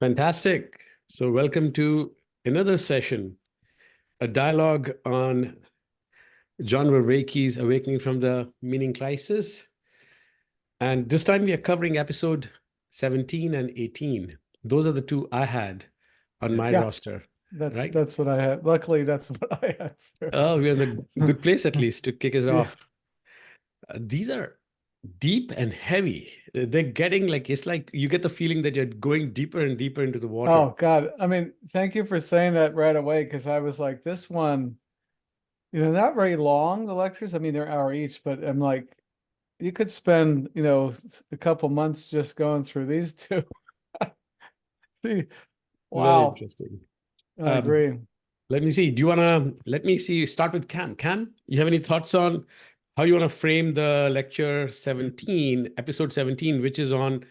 Fantastic. So, welcome to another session, a dialogue on John Vervaeke's Awakening from the Meaning Crisis. And this time we are covering episode 17 and 18. Those are the two I had on my roster. That's what I had. Luckily, that's what I had. Oh, we're in a good place at least to kick us off. These are deep and heavy. They're getting it's like you get the feeling that you're going deeper and deeper into the water. Oh God. I mean, thank you for saying that right away, because I was like, this one, not very long, the lectures. I mean, they're an hour each, but I'm like, you could spend, a couple months just going through these two. See, wow. Very interesting. I agree. Let me see. Let me see, start with Cam. Cam, you have any thoughts on how you want to frame the lecture 17, episode 17, which is on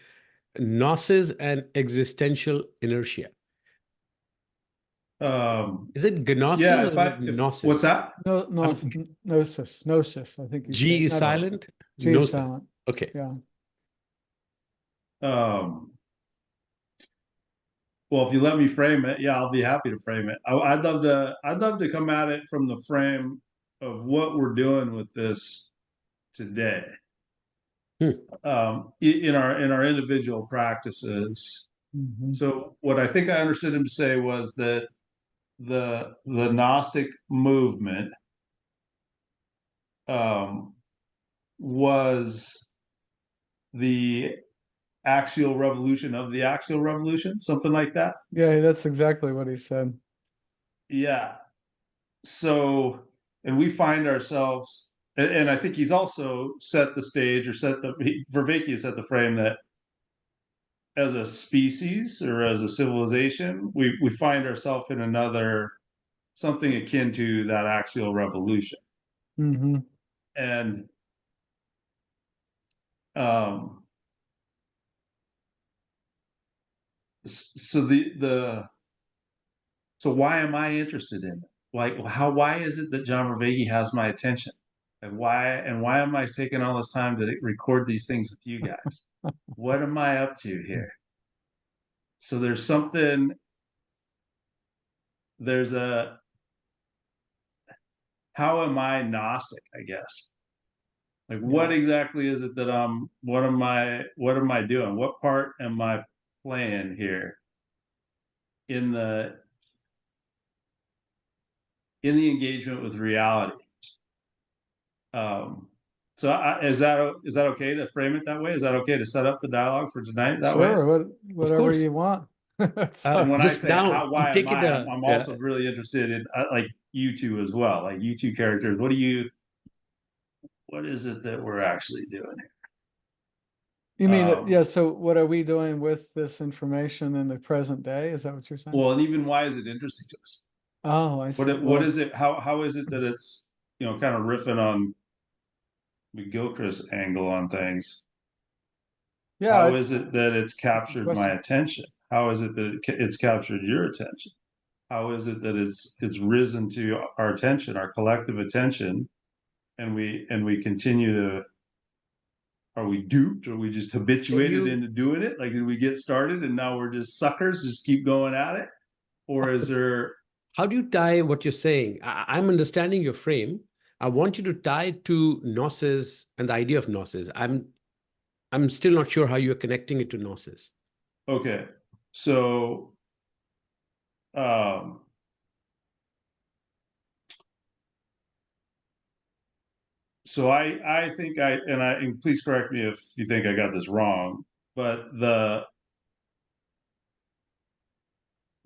gnosis and existential inertia? Is it gnosis or gnosis? What's that? Gnosis. I think G is silent. G is silent. Okay. Yeah. Well, if you let me frame it, I'll be happy to frame it. I'd love to come at it from the frame of what we're doing with this today. In our individual practices. Mm-hmm. So what I think I understood him to say was that the Gnostic movement was the axial revolution of the axial revolution, something like that. Yeah, that's exactly what he said. Yeah. So, and we find ourselves, and I think he's also set the stage, or Vervaeke has set the frame that as a species or as a civilization, we find ourselves in something akin to that axial revolution. Mm-hmm. And so so why am I interested in it? Why is it that John Vervaeke has my attention? And why am I taking all this time to record these things with you guys? What am I up to here? So how am I Gnostic, I guess? What exactly is it that what am I doing? What part am I playing here in the engagement with reality? So is that okay to frame it that way? Is that okay to set up the dialogue for tonight that way? Sure, whatever you want. And when I say why am I, I'm also really interested in you two as well, like you two characters. What is it that we're actually doing here? You mean, so what are we doing with this information in the present day? Is that what you're saying? Well, and even why is it interesting to us? Oh, I see. What is it? How is it that it's, kind of riffing on McGilchrist's angle on things? Yeah. How is it that it's captured my attention? How is it that it's captured your attention? How is it that it's risen to our attention, our collective attention, and we continue to? Are we duped? Are we just habituated into doing it? Like, did we get started and now we're just suckers, just keep going at it? Or is there... How do you tie what you're saying? I'm understanding your frame. I want you to tie it to gnosis and the idea of gnosis. I'm still not sure how you're connecting it to gnosis. Okay. So so I think and please correct me if you think I got this wrong, but the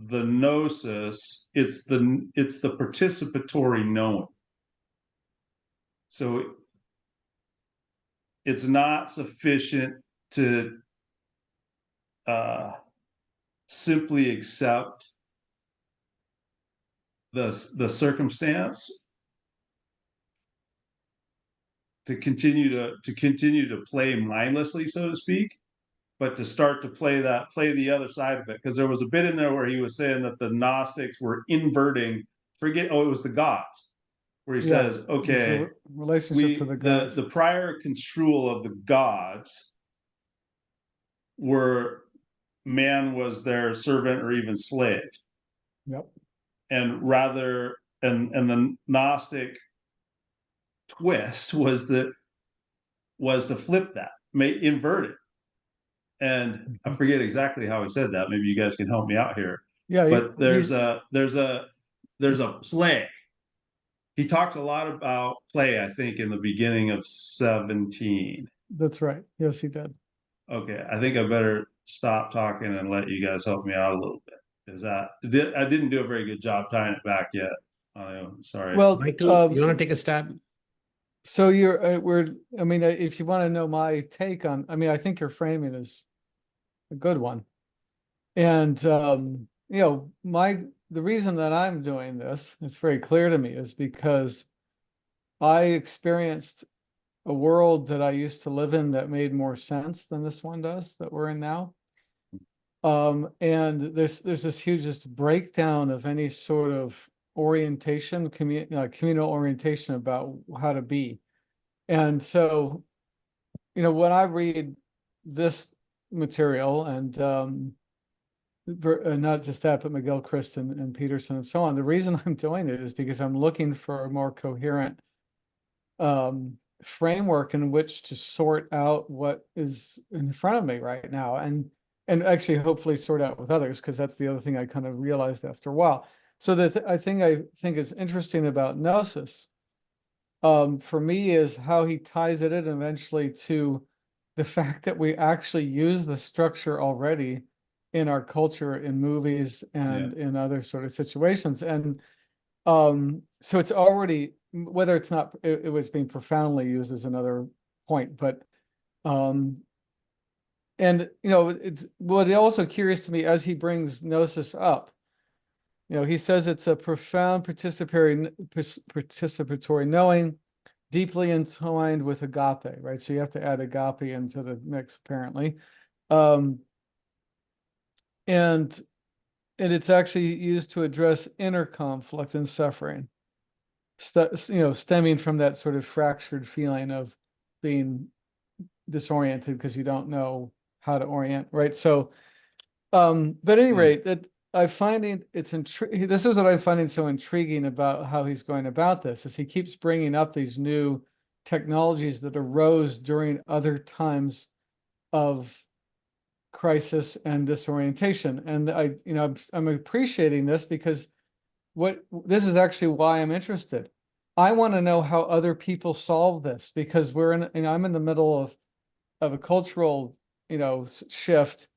gnosis, it's the participatory knowing. So it's not sufficient to simply accept the circumstance, to continue to play mindlessly, so to speak, but to start to play the other side of it. Because there was a bit in there where he was saying that the Gnostics were inverting, it was the gods, where he says, okay, relationship to the gods. The prior construal of the gods were man was their servant or even slave. Yep. And the Gnostic twist was to flip that, invert it. And I forget exactly how he said that. Maybe you guys can help me out here. Yeah. But there's a play. He talked a lot about play, I think, in the beginning of 17. That's right. Yes, he did. Okay, I think I better stop talking and let you guys help me out a little bit. Because I didn't do a very good job tying it back yet. Sorry. Well, Michael, you want to take a stab? so I mean, if you want to know my take on, I mean, I think your framing is a good one. And, you know, the reason that I'm doing this, it's very clear to me, is because I experienced a world that I used to live in that made more sense than this one does that we're in now. And there's this huge just breakdown of any sort of orientation, communal orientation about how to be. And so, you know, when I read this material and not just that, but McGilchrist and Peterson and so on, the reason I'm doing it is because I'm looking for a more coherent framework in which to sort out what is in front of me right now, and actually hopefully sort out with others, because that's the other thing I kind of realized after a while. So I think is interesting about Gnosis, for me, is how he ties it in eventually to the fact that we actually use the structure already in our culture, in movies and in other sort of situations. And so it's already, whether it's not, it was being profoundly used is another point, but and you know, it's also curious to me as he brings Gnosis up. You know, he says it's a profound participatory knowing, deeply entwined with agape, right? So you have to add agape into the mix, apparently. And it's actually used to address inner conflict and suffering, you know, stemming from that sort of fractured feeling of being disoriented because you don't know how to orient, right? So, but at any rate, that I'm finding this is what I'm finding so intriguing about how he's going about this, is he keeps bringing up these new technologies that arose during other times of crisis and disorientation. And I'm appreciating this because this is actually why I'm interested. I want to know how other people solve this, because I'm in the middle of a cultural, shift.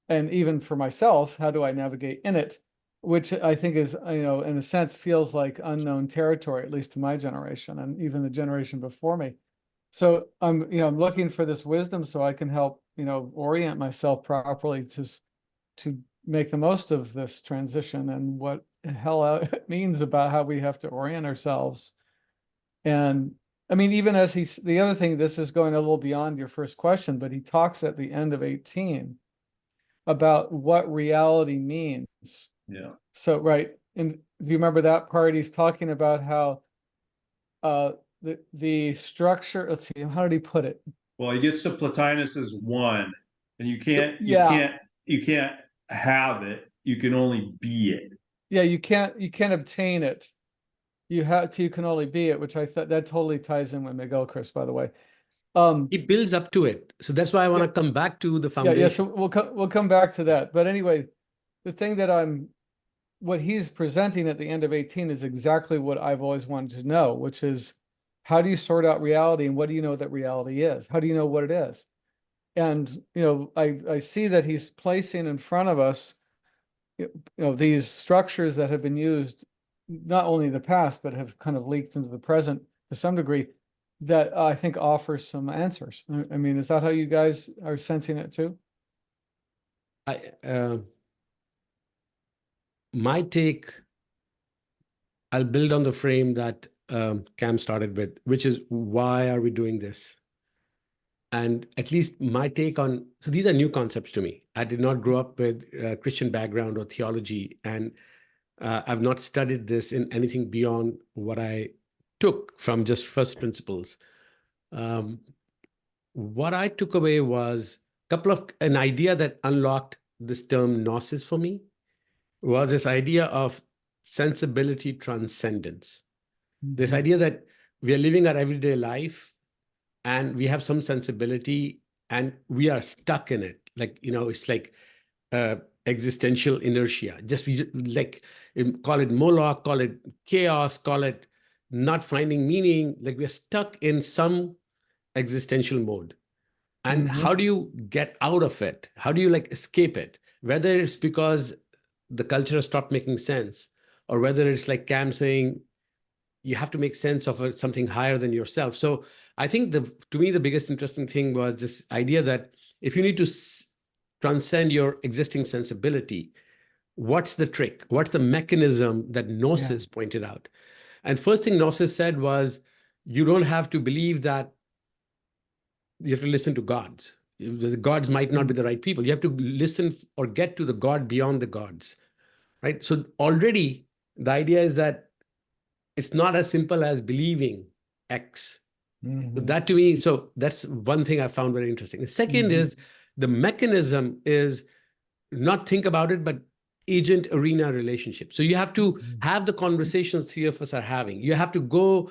And even for myself, how do I navigate in it? Which I think is, in a sense, feels like unknown territory, at least to my generation and even the generation before me. So I'm looking for this wisdom so I can help, orient myself properly to make the most of this transition and what the hell it means about how we have to orient ourselves. And I mean, even as the other thing, this is going a little beyond your first question, but he talks at the end of 18 about what reality means. Yeah. So, right. And do you remember that part? He's talking about how the structure, let's see, how did he put it? Well, he gets to Plotinus as one, and you can't have it. You can only be it. Yeah, you can't obtain it. You can only be it, which I thought that totally ties in with McGilchrist, by the way. He builds up to it. So that's why I want to come back to the foundation. Yeah, so we'll come back to that. But anyway, the thing that what he's presenting at the end of 18 is exactly what I've always wanted to know, which is, how do you sort out reality, and what do you know that reality is? How do you know what it is? And, I see that he's placing in front of us, these structures that have been used not only in the past, but have kind of leaked into the present to some degree, that I think offers some answers. I mean, is that how you guys are sensing it too? My take, I'll build on the frame that Cam started with, which is, why are we doing this? And at least my take on, so these are new concepts to me. I did not grow up with a Christian background or theology, and I've not studied this in anything beyond what I took from just first principles. What I took away was an idea that unlocked this term gnosis for me was this idea of sensibility transcendence. This idea that we are living our everyday life and we have some sensibility and we are stuck in it. Like, it's like existential inertia. Like, call it Moloch, call it chaos, call it not finding meaning. Like, we are stuck in some existential mode. And how do you get out of it? How do you like escape it? Whether it's because the culture has stopped making sense, or whether it's like Cam saying, you have to make sense of something higher than yourself. So I think to me, the biggest interesting thing was this idea that if you need to transcend your existing sensibility, what's the trick? What's the mechanism that Gnosis pointed out? And first thing Gnosis said was, you don't have to believe that you have to listen to gods. The gods might not be the right people. You have to listen or get to the God beyond the gods, right? So already the idea is that it's not as simple as believing X. So that to me, so that's one thing I found very interesting. The second is the mechanism is not think about it, but agent arena relationship. So you have to have the conversations three of us are having. You have to go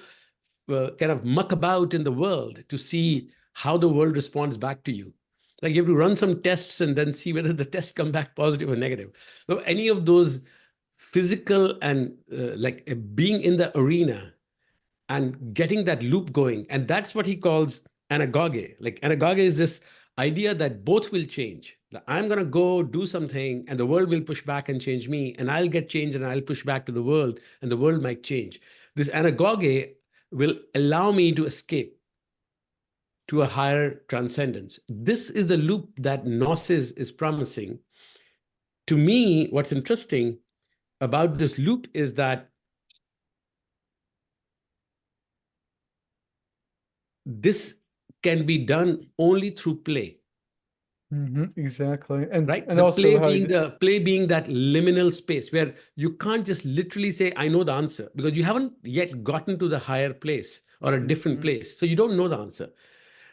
kind of muck about in the world to see how the world responds back to you. Like, you have to run some tests and then see whether the tests come back positive or negative. So any of those physical and like being in the arena and getting that loop going. And that's what he calls anagoge. Like, anagoge is this idea that both will change. I'm going to go do something and the world will push back and change me, and I'll get changed and I'll push back to the world and the world might change. This anagoge will allow me to escape to a higher transcendence. This is the loop that Gnosis is promising. To me, what's interesting about this loop is that this can be done only through play. Exactly. And right, and the also play being that liminal space where you can't just literally say, I know the answer, because you haven't yet gotten to the higher place or a different place. So you don't know the answer.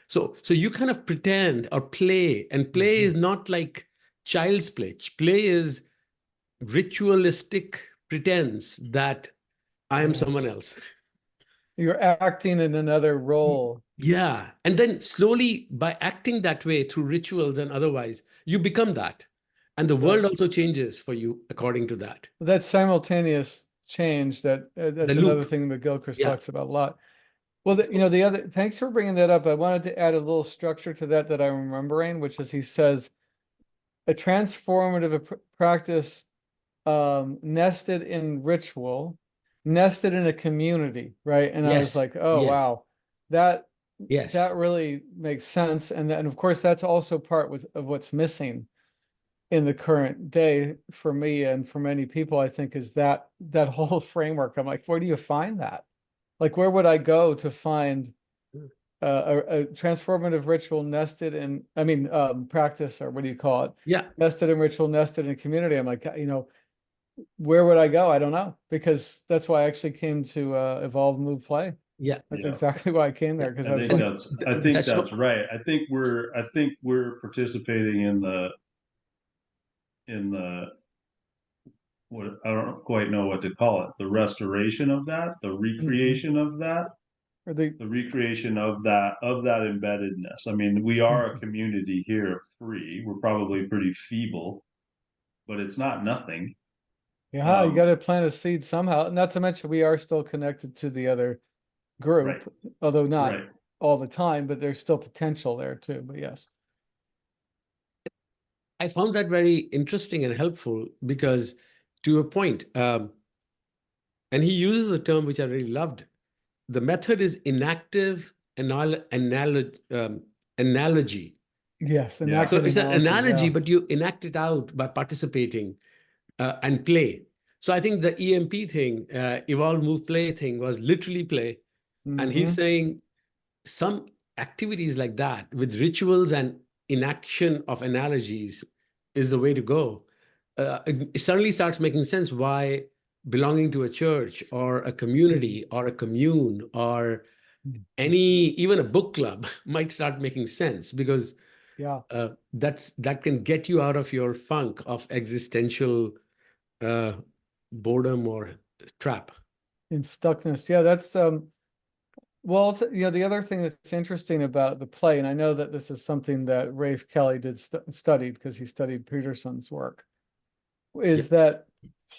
So you kind of pretend or play, and play is not like child's play. Play is ritualistic pretense that I am someone else. You're acting in another role. Yeah. And then slowly, by acting that way through rituals and otherwise, you become that. And the world also changes for you according to that. That simultaneous change, that's another thing that Gilchrist talks about a lot. Well, the other, thanks for bringing that up. I wanted to add a little structure to that I'm remembering, which is, he says, a transformative practice nested in ritual, nested in a community, right? And I was like, oh, wow, that really makes sense. And of course, that's also part of what's missing in the current day for me and for many people, I think, is that whole framework. I'm like, where do you find that? Like, where would I go to find a transformative ritual nested in, practice, or what do you call it? Yeah. Nested in ritual, nested in community. I'm like, where would I go? I don't know, because that's why I actually came to Evolve, Move, Play. Yeah. That's exactly why I came there, because I think that's right. I think we're participating in the what, I don't quite know what to call it, the restoration of that, the recreation of that, or the recreation of that embeddedness. I mean, we are a community here of 3. We're probably pretty feeble, but it's not nothing. Yeah, you got to plant a seed somehow. Not to mention, we are still connected to the other group, although not all the time, but there's still potential there too. But yes. I found that very interesting and helpful, because to a point, and he uses a term which I really loved. The method is inactive analogy. Yes. So it's an analogy, but you enact it out by participating and play. So I think the EMP thing, Evolve, Move, Play thing was literally play. And he's saying some activities like that with rituals and inaction of analogies is the way to go. It suddenly starts making sense why belonging to a church or a community or a commune or even a book club might start making sense, because Yeah. That can get you out of your funk of existential boredom or trap. In stuckness. Yeah, that's well, the other thing that's interesting about the play, and I know that this is something that Rafe Kelly studied because he studied Peterson's work, is that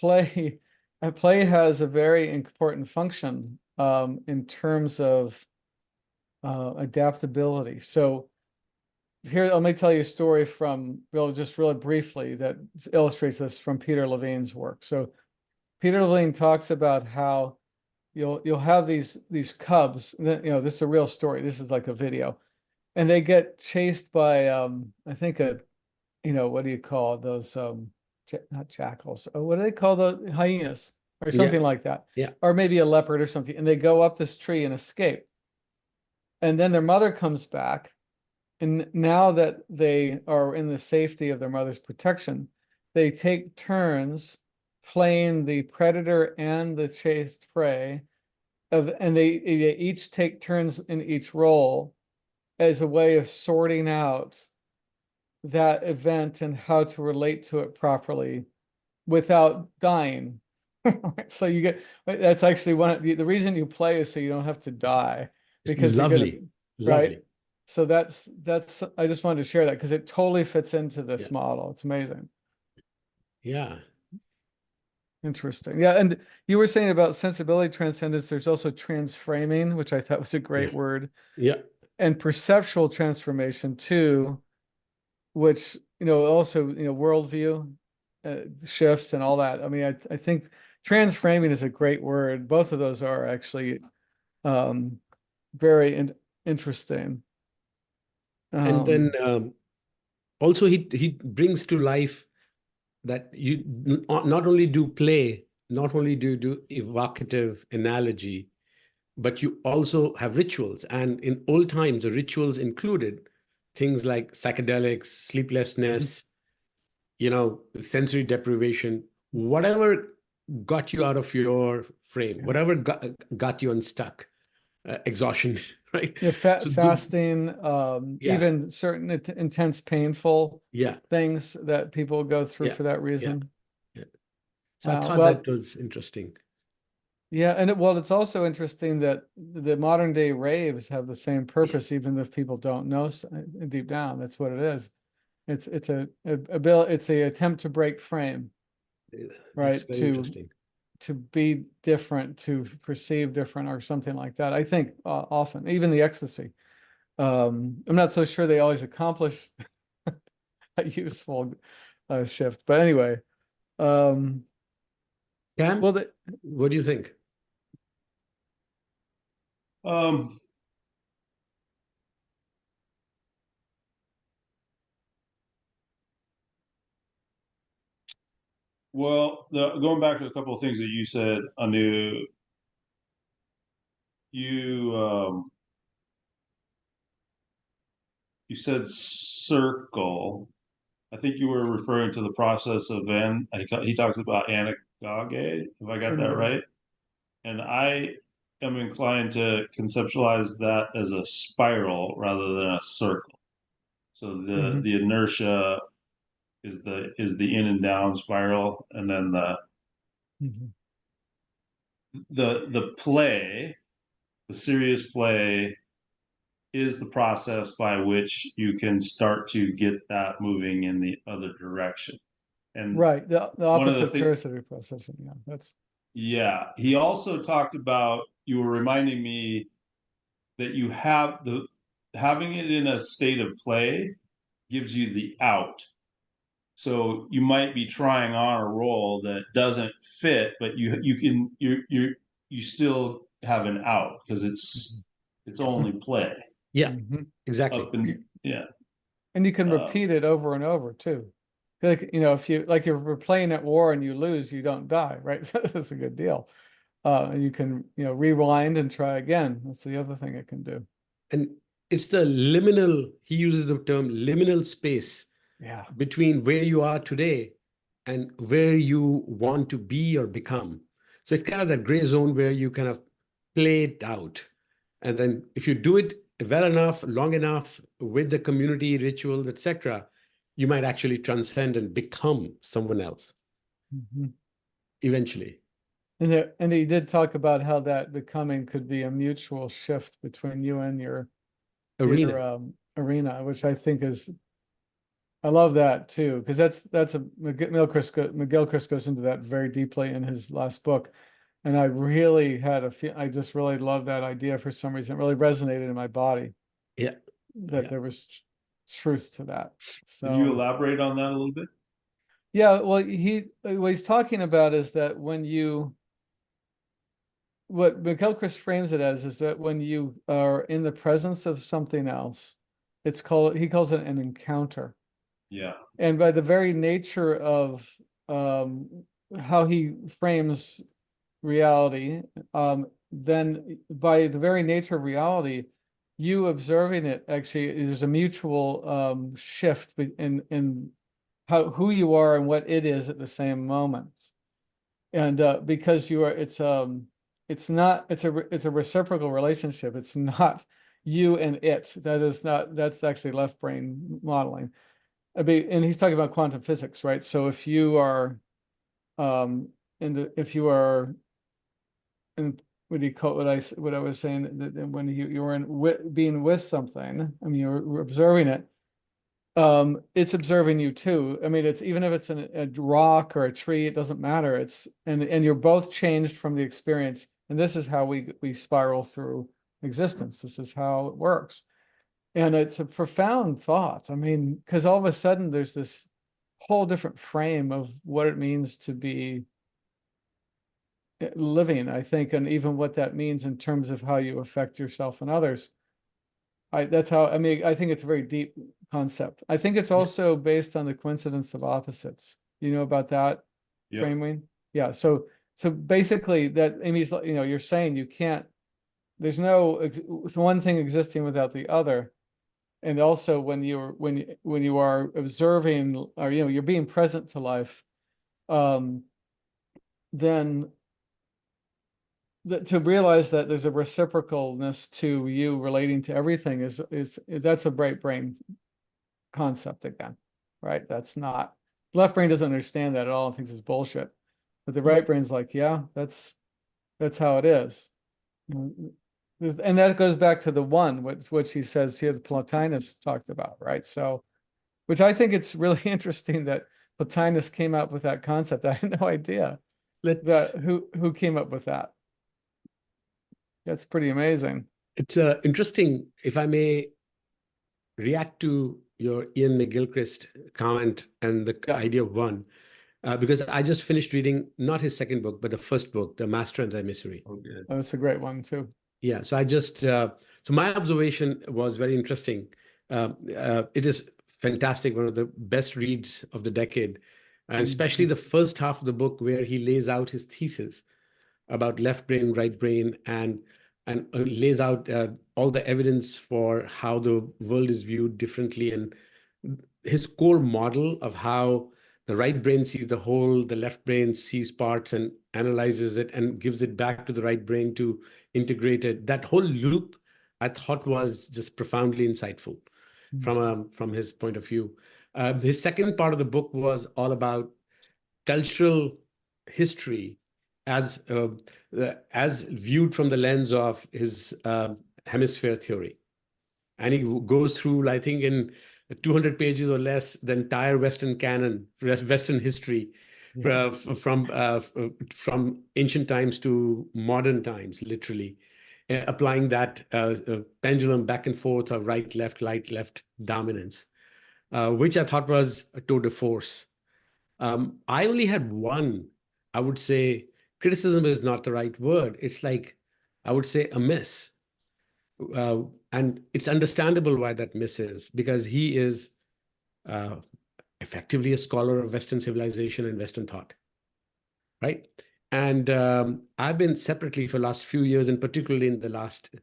a play has a very important function in terms of adaptability. So here, let me tell you a story from just really briefly that illustrates this from Peter Levine's work. So Peter Levine talks about how you'll have these cubs, this is a real story. This is like a video, and they get chased by I think what do you call those not jackals? Oh, what do they call the hyenas or something like that? Yeah. Or maybe a leopard or something, and they go up this tree and escape. And then their mother comes back, and now that they are in the safety of their mother's protection, they take turns playing the predator and the chased prey, and they each take turns in each role as a way of sorting out that event and how to relate to it properly without dying. So that's actually the reason you play is so you don't have to die, because Lovely. right. So that's I just wanted to share that because it totally fits into this model. It's amazing. Yeah. Interesting. Yeah. And you were saying about sensibility transcendence, there's also transframing, which I thought was a great word. Yeah. And perceptual transformation too, which, also, worldview shifts and all that. I mean, I think transframing is a great word. Both of those are actually very interesting. And then also he brings to life that you not only do play, not only do you do evocative analogy, but you also have rituals. And in old times, the rituals included things like psychedelics, sleeplessness, sensory deprivation, whatever got you out of your frame, whatever got you unstuck, exhaustion, right? Yeah, So fasting, even certain intense, painful things that people go through for that reason. Yeah. So I thought well, that was interesting. Yeah, and it's also interesting that the modern day raves have the same purpose, even if people don't know deep down. That's what it is. It's a attempt to break frame, right? That's very interesting. To be different, to perceive different, or something like that. I think often, even the ecstasy. I'm not so sure they always accomplish a useful shift, but anyway. Cam, Well, what do you think? Well, going back to a couple of things that you said, Anu, you said circle. I think you were referring to the process of he talks about anagoge, if I got that right. And I am inclined to conceptualize that as a spiral rather than a circle. So the inertia is the in and down spiral, and then the play, the serious play, is the process by which you can start to get that moving in the other direction. And right, the opposite of parasitic processing. Yeah, he also talked about, you were reminding me that you have having it in a state of play gives you the out. So you might be trying on a role that doesn't fit, but you still have an out because it's only play. Yeah, exactly. And you can repeat it over and over too. Like, if you're playing at war and you lose, you don't die, right? So that's a good deal. And you can, rewind and try again. That's the other thing it can do. And it's the liminal, he uses the term liminal space between where you are today and where you want to be or become. So it's kind of that gray zone where you kind of play it out. And then if you do it well enough, long enough, with the community ritual, etc., you might actually transcend and become someone else eventually. And he did talk about how that becoming could be a mutual shift between you and your arena, which I think is, I love that too, because that's McGilchrist goes into that very deeply in his last book. And I really had I just really loved that idea for some reason. It really resonated in my body. Yeah. That there was truth to that. So can you elaborate on that a little bit? Yeah, well, what he's talking about is that what McGilchrist frames it as is that when you are in the presence of something else, he calls it an encounter. Yeah. And by the very nature of how he frames reality, then by the very nature of reality, you observing it, actually, there's a mutual shift in who you are and what it is at the same moment. And because it's a reciprocal relationship. It's not you and it. That's actually left brain modeling. And he's talking about quantum physics, right? So if you are what do you call what I was saying, that when you were being with something, I mean, you're observing it, it's observing you too. I mean, it's even if it's a rock or a tree, it doesn't matter. And you're both changed from the experience. And this is how we spiral through existence. This is how it works. And it's a profound thought. I mean, because all of a sudden there's this whole different frame of what it means to be living, I think, and even what that means in terms of how you affect yourself and others. I think it's a very deep concept. I think it's also based on the coincidence of opposites. You know about that framing? Yeah. So basically that Amy's, you're saying you can't, there's no one thing existing without the other. And also when you are observing, or you're being present to life, then to realize that there's a reciprocalness to you relating to everything that's a right brain concept again, right? That's not, left brain doesn't understand that at all and thinks it's bullshit. But the right brain's like, yeah, that's how it is. And that goes back to the one, which he says here, the Plotinus talked about, right? So, which I think it's really interesting that Plotinus came up with that concept. I had no idea who came up with that. That's pretty amazing. It's interesting, if I may react to your Ian McGilchrist comment and the idea of one, because I just finished reading not his second book, but the first book, The Master and the Emissary. Okay. Oh, it's a great one too. Yeah, so I just, so my observation was very interesting. It is fantastic, one of the best reads of the decade, and especially the first half of the book where he lays out his thesis about left brain, right brain, and lays out all the evidence for how the world is viewed differently, and his core model of how the right brain sees the whole, the left brain sees parts and analyzes it and gives it back to the right brain to integrate it. That whole loop, I thought, was just profoundly insightful from his point of view. His second part of the book was all about cultural history as viewed from the lens of his hemisphere theory. And he goes through, I think, in 200 pages or less, the entire Western canon, Western history, from ancient times to modern times, literally, applying that pendulum back and forth of right, left dominance, which I thought was a tour de force. I only had one, I would say, criticism is not the right word. It's like, I would say, a miss. And it's understandable why that miss is, because he is effectively a scholar of Western civilization and Western thought, right? And I've been separately for the last few years, and particularly in the last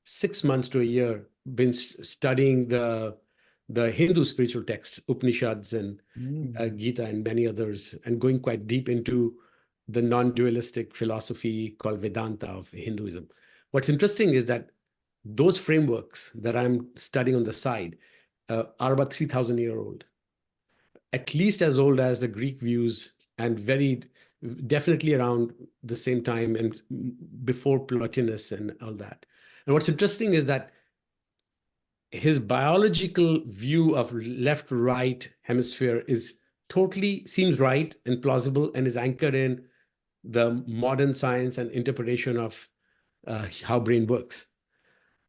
6 months to a year, been studying the Hindu spiritual texts, Upanishads and Gita and many others, and going quite deep into the non-dualistic philosophy called Vedanta of Hinduism. What's interesting is that those frameworks that I'm studying on the side are about 3,000 years old, at least as old as the Greek views, and very definitely around the same time and before Plotinus and all that. And what's interesting is that his biological view of left-right hemisphere is totally seems right and plausible and is anchored in the modern science and interpretation of how brain works.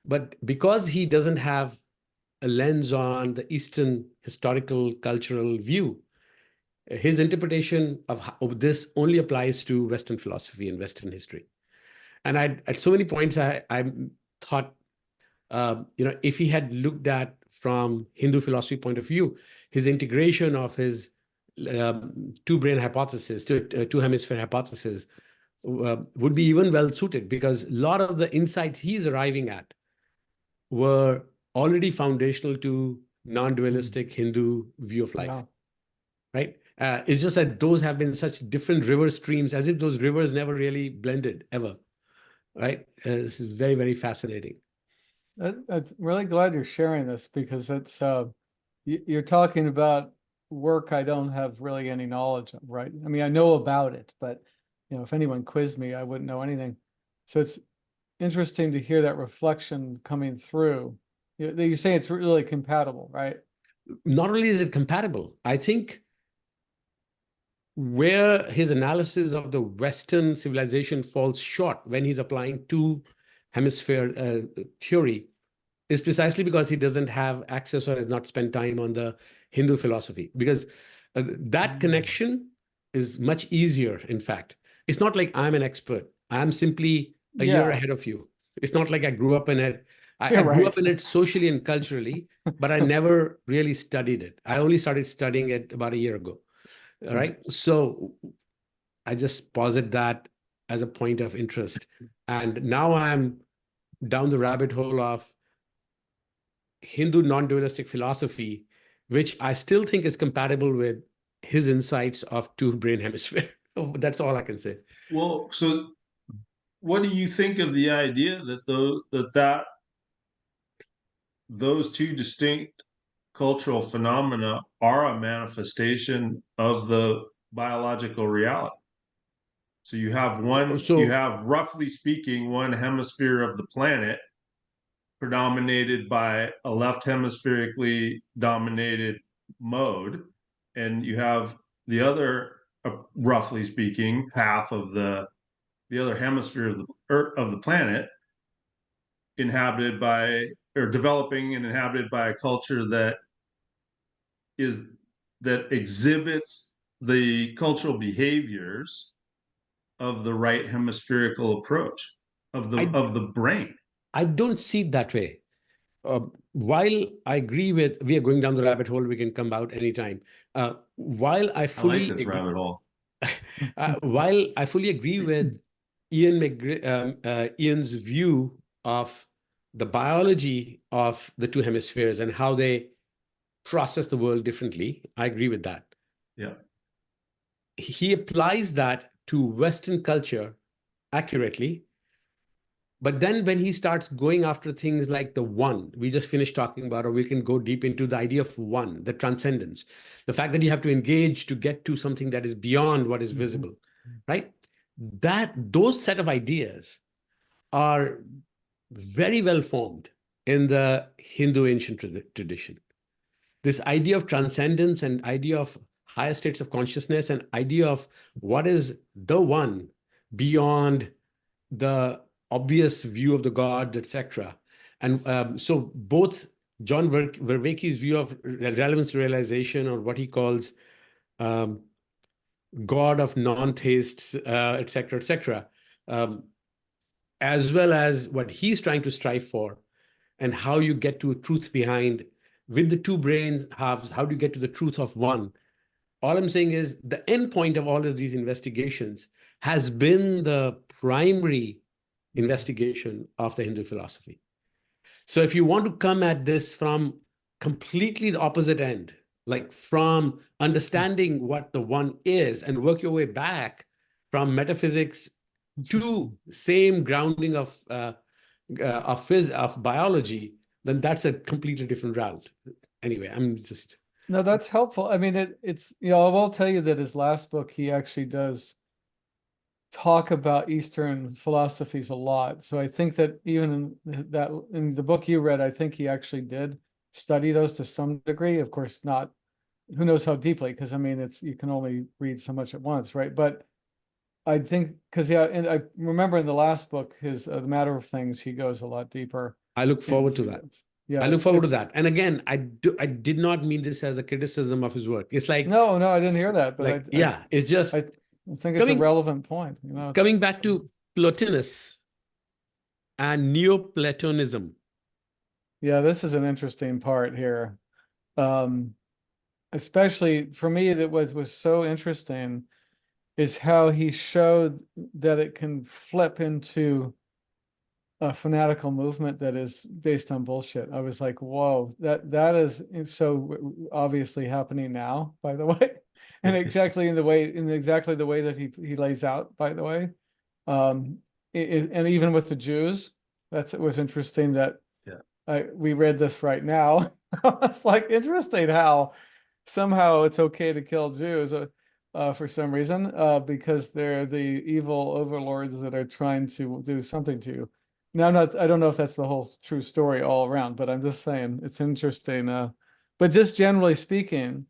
But because he doesn't have a lens on the Eastern historical cultural view, his interpretation of this only applies to Western philosophy and Western history. And at so many points, I thought, if he had looked at from Hindu philosophy point of view, his integration of his two-brain hypothesis, two-hemisphere hypothesis, would be even well suited, because a lot of the insights he's arriving at were already foundational to non-dualistic Hindu view of life. Yeah. Right? It's just that those have been such different river streams, as if those rivers never really blended ever. Right? This is very, very fascinating. I'm really glad you're sharing this, because it's you're talking about work I don't have really any knowledge of, right? I mean, I know about it, but if anyone quizzed me, I wouldn't know anything. So it's interesting to hear that reflection coming through. You say it's really compatible, right? Not only is it compatible, I think where his analysis of the Western civilization falls short when he's applying two-hemisphere theory is precisely because he doesn't have access or has not spent time on the Hindu philosophy. Because that connection is much easier, in fact. It's not like I'm an expert. I'm simply a year ahead of you. It's not like I grew up in it. I grew up in it socially and culturally, but I never really studied it. I only started studying it about a year ago. All right. So I just posit that as a point of interest. And now I'm down the rabbit hole of Hindu non-dualistic philosophy, which I still think is compatible with his insights of two-brain hemisphere. That's all I can say. Well, so what do you think of the idea that those two distinct cultural phenomena are a manifestation of the biological reality? So you have roughly speaking, one hemisphere of the planet predominated by a left hemispherically dominated mode, and you have the other, roughly speaking, half of the other hemisphere of the planet inhabited by, or developing and inhabited by, a culture that exhibits the cultural behaviors of the right hemispherical approach of the brain. I don't see it that way. While I agree with, we are going down the rabbit hole, we can come out anytime. While I fully like this rabbit hole. While I fully agree with Ian's view of the biology of the two hemispheres and how they process the world differently, I agree with that. Yeah. He applies that to Western culture accurately. But then when he starts going after things like the one, we just finished talking about, or we can go deep into the idea of one, the transcendence, the fact that you have to engage to get to something that is beyond what is visible, right? Those set of ideas are very well formed in the Hindu ancient tradition. This idea of transcendence and idea of higher states of consciousness and idea of what is the one beyond the obvious view of the gods, etc. And so both John Vervaeke's view of relevance realization, or what he calls God of non-theists, etc., etc., as well as what he's trying to strive for, and how you get to truth behind, with the two brain halves, how do you get to the truth of one? All I'm saying is the end point of all of these investigations has been the primary investigation of the Hindu philosophy. So if you want to come at this from completely the opposite end, like from understanding what the one is and work your way back from metaphysics to same grounding of of biology, then that's a completely different route. Anyway, I'm just No, that's helpful. I mean, it's, you know, I will tell you that his last book, he actually does talk about Eastern philosophies a lot. So I think that even in the book you read, I think he actually did study those to some degree. Of course, not, who knows how deeply, because I mean, it's, you can only read so much at once, right? But I think, because yeah, and I remember in the last book, his The Matter of Things, he goes a lot deeper I look forward to into that. this. Yeah, I look forward to that. And again, I did not mean this as a criticism of his work. It's like, no, I didn't hear that, but like, yeah, it's just I think it's a coming relevant point. You know, coming back to Plotinus and Neoplatonism. yeah, this is an interesting part here. Especially for me, that was so interesting is how he showed that it can flip into a fanatical movement that is based on bullshit. I was like, whoa, that is so obviously happening now, by the way, and exactly exactly the way that he lays out, by the way. And even with the Jews, it was interesting that we read this right now. It's like interesting how somehow it's okay to kill Jews for some reason because they're the evil overlords that are trying to do something to you. Now, I don't know if that's the whole true story all around, but I'm just saying it's interesting. But just generally speaking,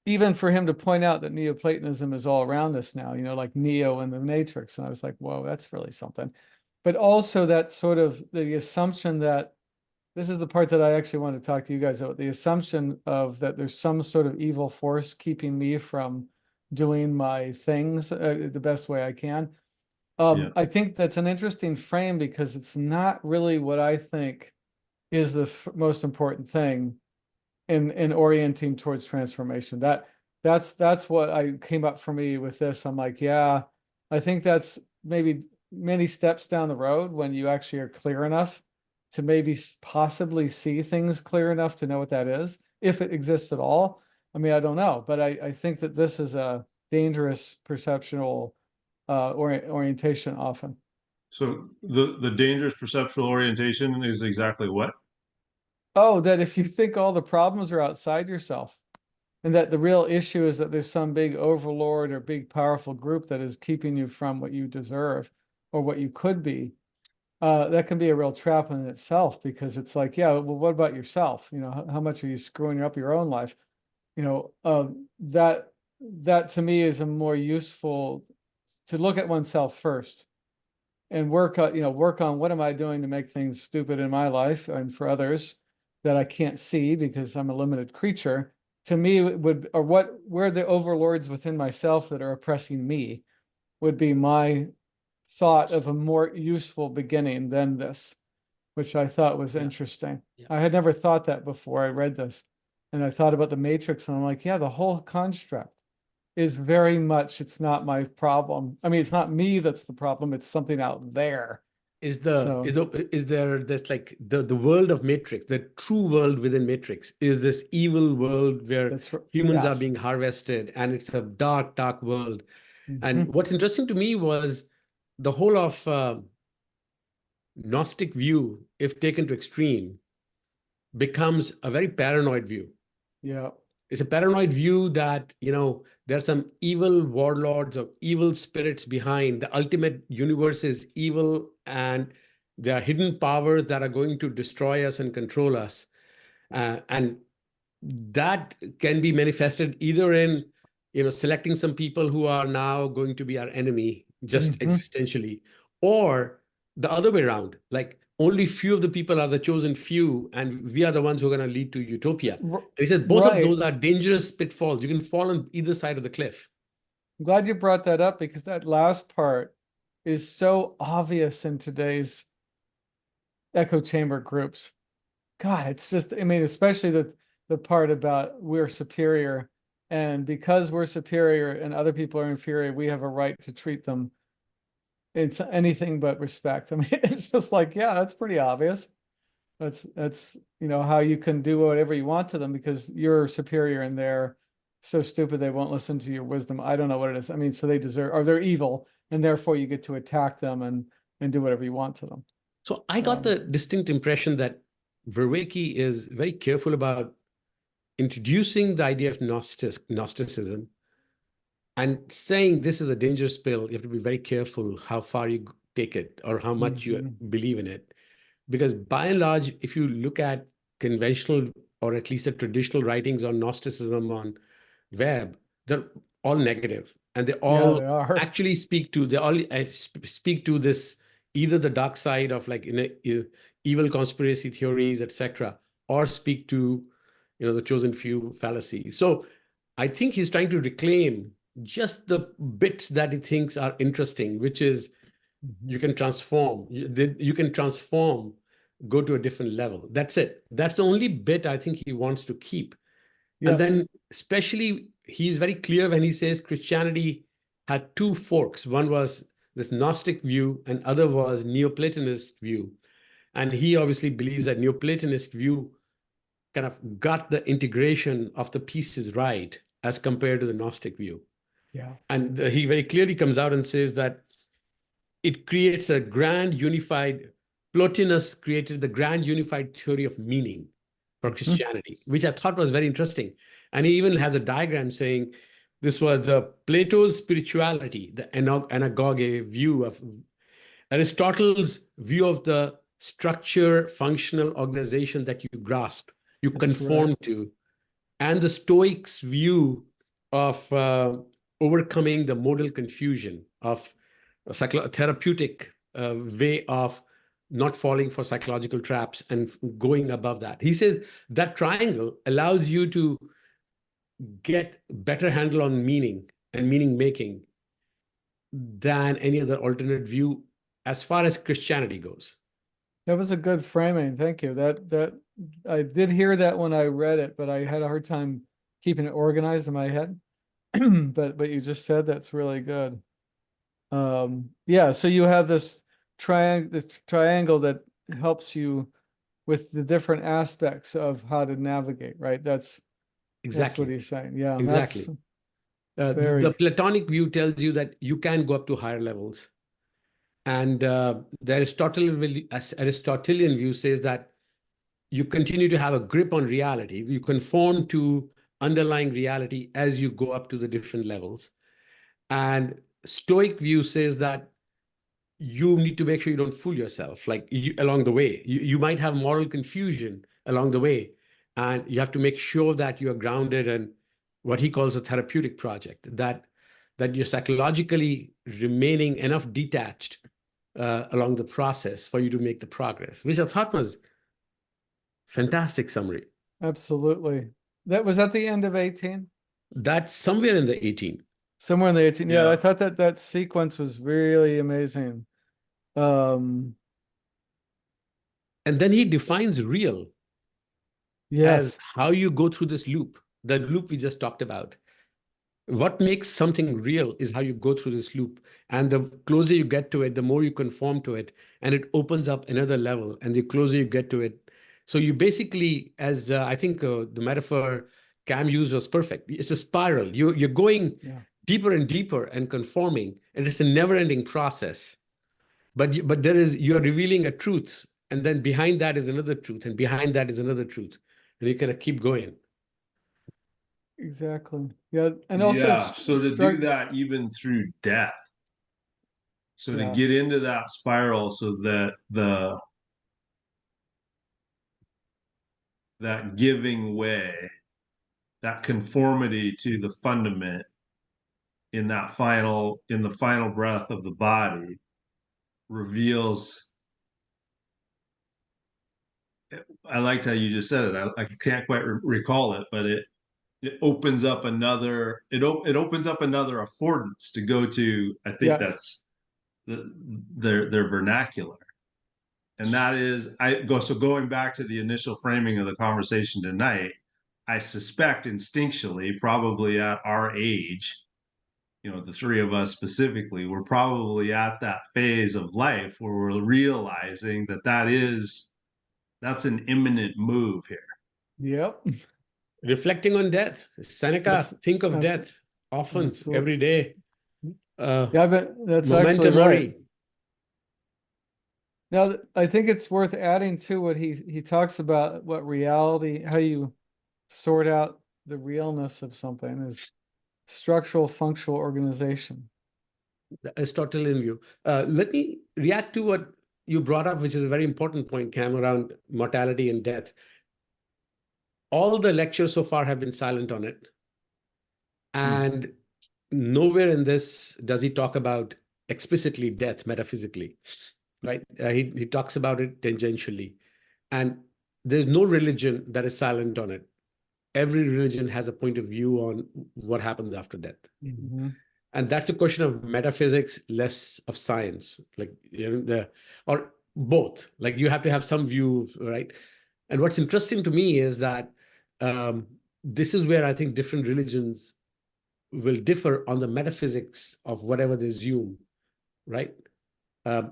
even for him to point out that Neoplatonism is all around us now, you know, like Neo and the Matrix. And I was like, whoa, that's really something. But also that sort of the assumption that this is the part that I actually want to talk to you guys about, the assumption of that there's some sort of evil force keeping me from doing my things the best way I can. I think that's an interesting frame because it's not really what I think is the most important thing in orienting towards transformation. That's what I came up for me with this. I'm like, yeah, I think that's maybe many steps down the road when you actually are clear enough to maybe possibly see things clear enough to know what that is, if it exists at all. I mean, I don't know, but I think that this is a dangerous perceptual orientation often. So the dangerous perceptual orientation is exactly what? Oh, that if you think all the problems are outside yourself, and that the real issue is that there's some big overlord or big powerful group that is keeping you from what you deserve or what you could be, that can be a real trap in itself because it's like, yeah, well, what about yourself? You know, how much are you screwing up your own life? You know, that to me is a more useful to look at oneself first and work on what am I doing to make things stupid in my life and for others that I can't see because I'm a limited creature. To me, where the overlords within myself that are oppressing me would be my thought of a more useful beginning than this, which I thought was interesting. Yeah. I had never thought that before I read this. And I thought about the Matrix and I'm like, yeah, the whole construct is very much, it's not my problem. I mean, it's not me that's the problem, it's something out there. Is there this like the world of Matrix, the true world within Matrix, is this evil world where humans are being harvested, and it's a dark, dark world. And what's interesting to me was the whole of Gnostic view, if taken to extreme, becomes a very paranoid view. Yeah. It's a paranoid view that, you know, there are some evil warlords or evil spirits behind. The ultimate universe is evil, and there are hidden powers that are going to destroy us and control us. And that can be manifested either in, you know, selecting some people who are now going to be our enemy, just existentially, or the other way around, like only few of the people are the chosen few, and we are the ones who are going to lead to utopia. And he said both of those are dangerous pitfalls. You can fall on either side of the cliff. I'm glad you brought that up because that last part is so obvious in today's echo chamber groups. God, it's just, I mean, especially the part about we're superior, and because we're superior and other people are inferior, we have a right to treat them. It's anything but respect. I mean, it's just like, yeah, that's pretty obvious. That's you know how you can do whatever you want to them because you're superior and they're so stupid they won't listen to your wisdom. I don't know what it is. I mean, so they deserve, or they're evil, and therefore you get to attack them and and do whatever you want to them. So I got the distinct impression that Vervaeke is very careful about introducing the idea of Gnosticism and saying this is a dangerous pill. You have to be very careful how far you take it or how much you believe in it. Because by and large, if you look at conventional or at least the traditional writings on Gnosticism on web, they're all negative. And they all actually speak to, speak to this, either the dark side of like evil conspiracy theories, etc., or speak to, the chosen few fallacy. So I think he's trying to reclaim just the bits that he thinks are interesting, which is you can transform, you can transform, go to a different level. That's it. That's the only bit I think he wants to keep. Yes. And then especially he's very clear when he says Christianity had two forks. One was this Gnostic view and other was Neoplatonist view. And he obviously believes that Neoplatonist view kind of got the integration of the pieces right as compared to the Gnostic view. Yeah. And he very clearly comes out and says that it creates a grand unified, Plotinus created the grand unified theory of meaning for Christianity, which I thought was very interesting. And he even has a diagram saying this was the Plato's spirituality, the anagoge view of Aristotle's view of the structure, functional organization that you grasp, you conform to, and the Stoics' view of overcoming the modal confusion of a therapeutic way of not falling for psychological traps and going above that. He says that triangle allows you to get better handle on meaning and meaning making than any other alternate view as far as Christianity goes. That was a good framing. Thank you. That I did hear that when I read it, but I had a hard time keeping it organized in my head. But you just said that's really good. Yeah, so you have this triangle that helps you with the different aspects of how to navigate, right? That's what he's saying. Yeah, exactly. The Platonic view tells you that you can go up to higher levels. And the Aristotelian view says that you continue to have a grip on reality. You conform to underlying reality as you go up to the different levels. And Stoic view says that you need to make sure you don't fool yourself along the way. You might have moral confusion along the way, and you have to make sure that you are grounded in what he calls a therapeutic project, that you're psychologically remaining enough detached along the process for you to make the progress, which I thought was fantastic summary. Absolutely. That was at the end of 18? That's somewhere in the 18. Somewhere in the 18. Yeah, I thought that sequence was really amazing. And then he defines real as how you go through this loop, the loop we just talked about. What makes something real is how you go through this loop. And the closer you get to it, the more you conform to it. And it opens up another level. And the closer you get to it. So you basically, as I think the metaphor Cam used was perfect. It's a spiral. You're going deeper and deeper and conforming. And it's a never-ending process. But you're revealing a truth. And then behind that is another truth. And behind that is another truth. And you kind of keep going. Exactly. Yeah. And also, so to do that even through death. So to get into that spiral so that that giving way, that conformity to the fundament in the final breath of the body reveals. I liked how you just said it. I can't quite recall it, but it opens up another affordance to go to. I think that's their vernacular. And that is, going back to the initial framing of the conversation tonight, I suspect instinctually, probably at our age, the three of us specifically, we're probably at that phase of life where we're realizing that's an imminent move here. Yep. Reflecting on death. Seneca, think of death often, every day. But that's Memento actually mori. Now, I think it's worth adding to what he talks about, what reality, how you sort out the realness of something is structural functional organization. The Aristotelian view. Let me react to what you brought up, which is a very important point, Cam, around mortality and death. All the lectures so far have been silent on it. And nowhere in this does he talk about explicitly death metaphysically, right? He talks about it tangentially. And there's no religion that is silent on it. Every religion has a point of view on what happens after death. Mm-hmm. And that's a question of metaphysics, less of science, like, or both. Like, you have to have some view, right? And what's interesting to me is that this is where I think different religions will differ on the metaphysics of whatever they assume, right?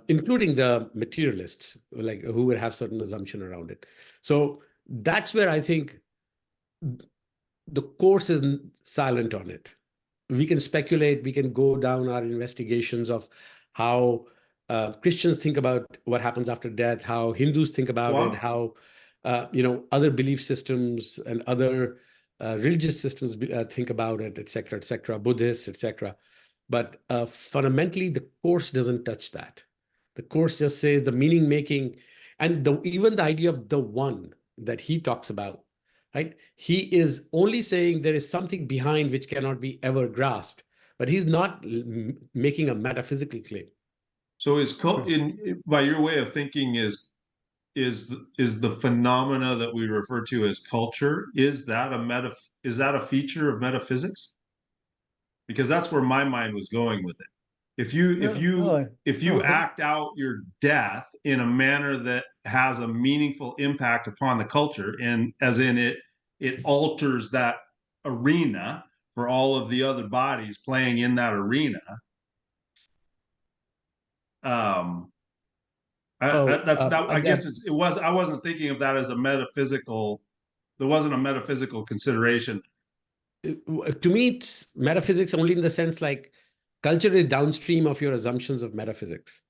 Including the materialists, like, who will have certain assumption around it. So that's where I think the course is silent on it. We can speculate, we can go down our investigations of how Christians think about what happens after death, how Hindus think about it, how other belief systems and other religious systems think about it, et cetera, Buddhists, etc. But fundamentally, the course doesn't touch that. The course just says the meaning making, and even the idea of the one that he talks about, right? He is only saying there is something behind which cannot be ever grasped, but he's not making a metaphysical claim. So by your way of thinking, is the phenomena that we refer to as culture, is that a feature of metaphysics? Because that's where my mind was going with it. If you act out your death in a manner that has a meaningful impact upon the culture, and as in it alters that arena for all of the other bodies playing in that arena. I guess I wasn't thinking of that as a metaphysical. There wasn't a metaphysical consideration. To me, it's metaphysics only in the sense like culture is downstream of your assumptions of metaphysics.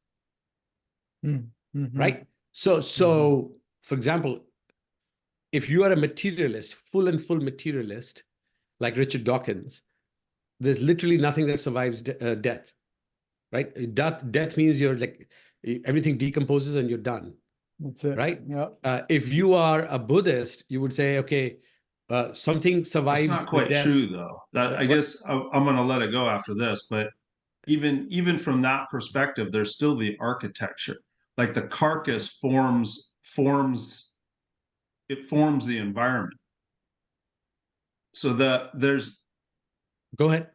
Mm-hmm. Right? So for example, if you are a materialist, full materialist, like Richard Dawkins, there's literally nothing that survives death, right? Death means you're like, everything decomposes and you're done. That's it. Right? Yep. If you are a Buddhist, you would say, okay, something survives. That's not quite true, though. I guess I'm going to let it go after this, but even from that perspective, there's still the architecture. Like the carcass forms the environment. So there's. Go ahead.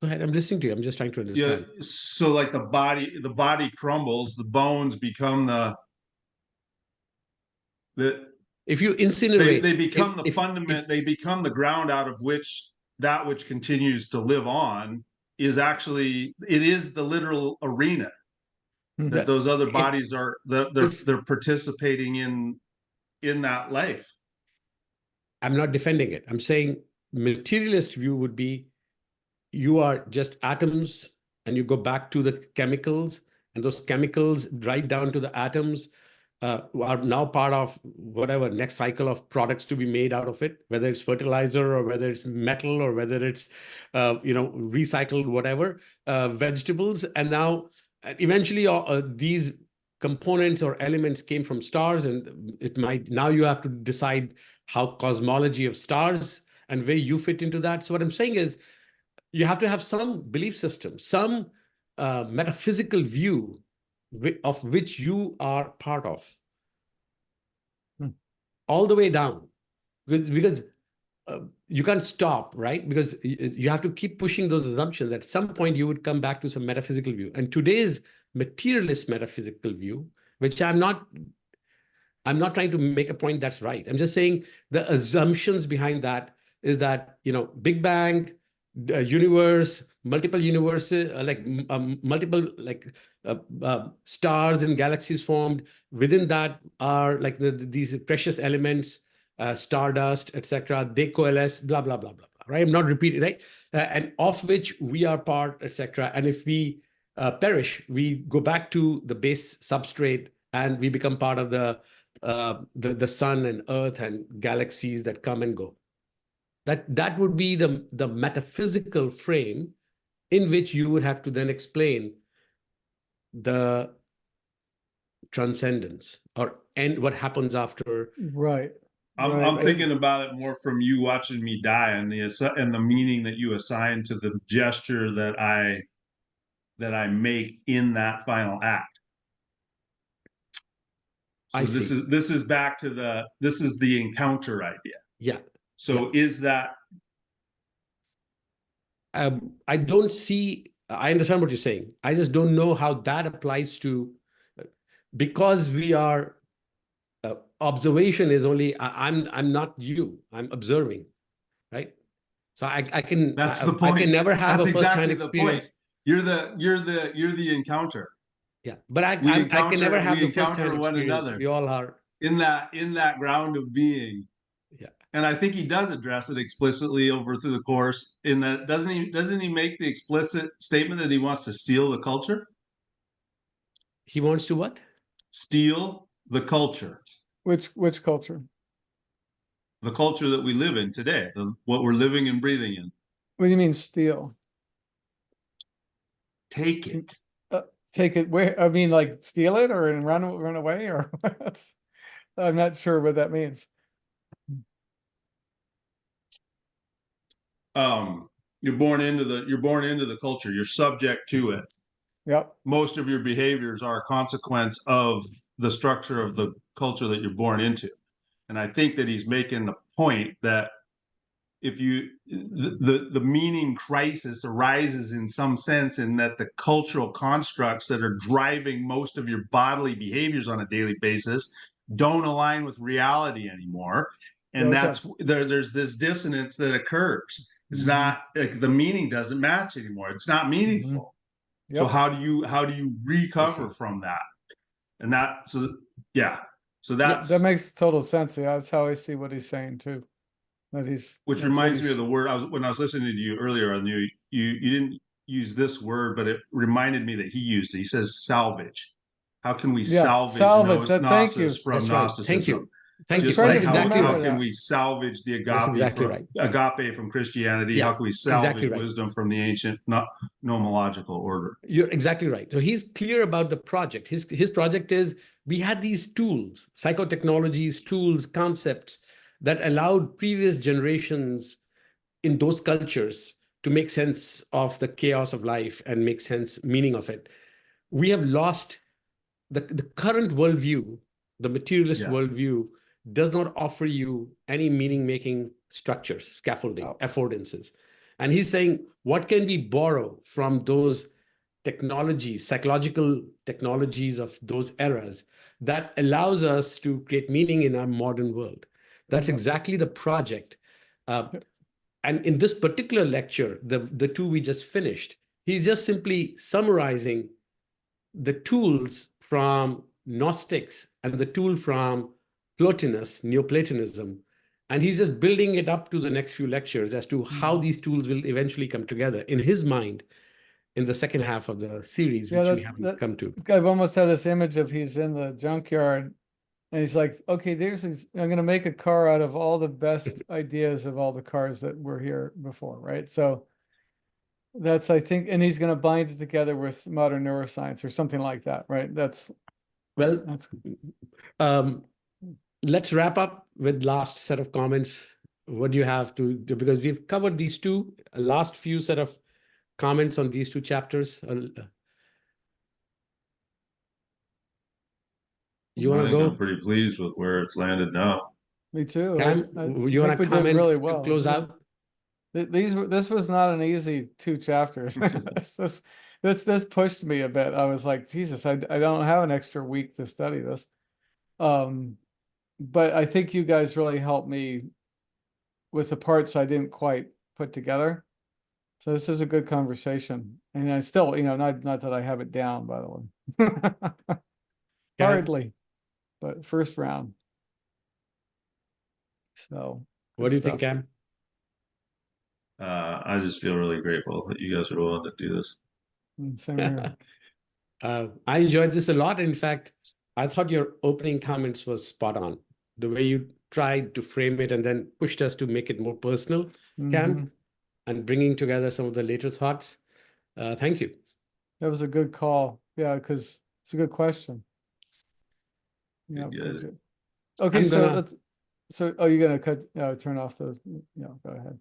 I'm listening to you. I'm just trying to understand. Yeah. So like the body crumbles, the bones become if you incinerate, they become the fundament. They become the ground out of which that which continues to live on is actually, it is the literal arena that those other bodies are. They're participating in that life. I'm not defending it. I'm saying materialist view would be you are just atoms and you go back to the chemicals, and those chemicals right down to the atoms are now part of whatever next cycle of products to be made out of it, whether it's fertilizer or whether it's metal or whether it's recycled whatever vegetables. And now eventually these components or elements came from stars, and now you have to decide how cosmology of stars and where you fit into that. So what I'm saying is you have to have some belief system, some metaphysical view of which you are part of, all the way down, because you can't stop, right? Because you have to keep pushing those assumptions. At some point, you would come back to some metaphysical view. And today's materialist metaphysical view, which I'm not trying to make a point that's right. I'm just saying the assumptions behind that is that, Big Bang, universe, multiple universes, multiple stars and galaxies formed. Within that are like these precious elements, stardust, etc. They coalesce, blah, blah, blah, blah, blah, right? I'm not repeating, right? And of which we are part, etc. And if we perish, we go back to the base substrate and we become part of the sun and earth and galaxies that come and go. That would be the metaphysical frame in which you would have to then explain the transcendence and what happens after. Right. I'm thinking about it more from you watching me die and the meaning that you assign to the gesture that I make in that final act. So I see. This is back to the encounter idea. Yeah. So is that I don't see, I understand what you're saying. I just don't know how that applies to, because we are, observation is only, I'm not you, I'm observing, right? So I can, that's the point. I can never have that's a first-hand exactly experience. The point. You're the encounter. Yeah, but I can never have the first-hand experience. We all are in that ground of being. Yeah. And I think he does address it explicitly over through the course in that doesn't he make the explicit statement that he wants to steal the culture? He wants to what? Steal the culture. Which culture? The culture that we live in today, what we're living and breathing in. What do you mean steal? Take it. Take it where? I mean, like steal it or run away or what? I'm not sure what that means. You're born into the culture. You're subject to it. Yep. Most of your behaviors are a consequence of the structure of the culture that you're born into. And I think that he's making the point that if the meaning crisis arises in some sense in that the cultural constructs that are driving most of your bodily behaviors on a daily basis don't align with reality anymore. And that's there's this dissonance that occurs. It's not like the meaning doesn't match anymore. It's not meaningful. Yep. So how do you recover from that? And that's that makes total sense. Yeah, that's how I see what he's saying too. Which reminds me of the word when I was listening to you earlier on you didn't use this word, but it reminded me that he used it. He says salvage. How can we salvage gnosis from Gnosticism? Thank you. That's exactly how can we salvage the agape agape from Christianity? Yeah, how can we salvage wisdom from the ancient nomological order? You're exactly right. So he's clear about the project. His project is we had these tools, psychotechnologies, tools, concepts that allowed previous generations in those cultures to make sense of the chaos of life and make meaning of it. We have lost the current worldview, the materialist worldview does not offer you any meaning-making structures, scaffolding, affordances. And he's saying, what can we borrow from those technologies, psychological technologies of those eras that allows us to create meaning in our modern world? That's exactly the project. And in this particular lecture, the two we just finished, he's just simply summarizing the tools from Gnostics and the tool from Plotinus, Neoplatonism, and he's just building it up to the next few lectures as to how these tools will eventually come together in his mind in the second half of the series, which we haven't come to. I've almost had this image of he's in the junkyard and he's like, okay, I'm going to make a car out of all the best ideas of all the cars that were here before, right? So that's, I think, and he's going to bind it together with modern neuroscience or something like that, right? Let's wrap up with last set of comments. What do you have to do? Because we've covered these two last few set of comments on these two chapters. You want to go? I'm pretty pleased with where it's landed now. Me too. Cam, you want to comment really well. to close out? This was not an easy 2 chapters. this pushed me a bit. I was like, Jesus, I don't have an extra week to study this. But I think you guys really helped me with the parts I didn't quite put together. So this was a good conversation. And I still, not that I have it down, by the way. Hardly, but first round. So what do you think, Cam? I just feel really grateful that you guys are willing to do this. Same here. I enjoyed this a lot. In fact, I thought your opening comments was spot on. The way you tried to frame it and then pushed us to make it more personal, Cam, and bringing together some of the later thoughts. Thank you. That was a good call. Yeah, because it's a good question. Yeah, Good. okay, I'm so gonna- let's. So, oh, you're gonna turn off the. Yeah, go ahead.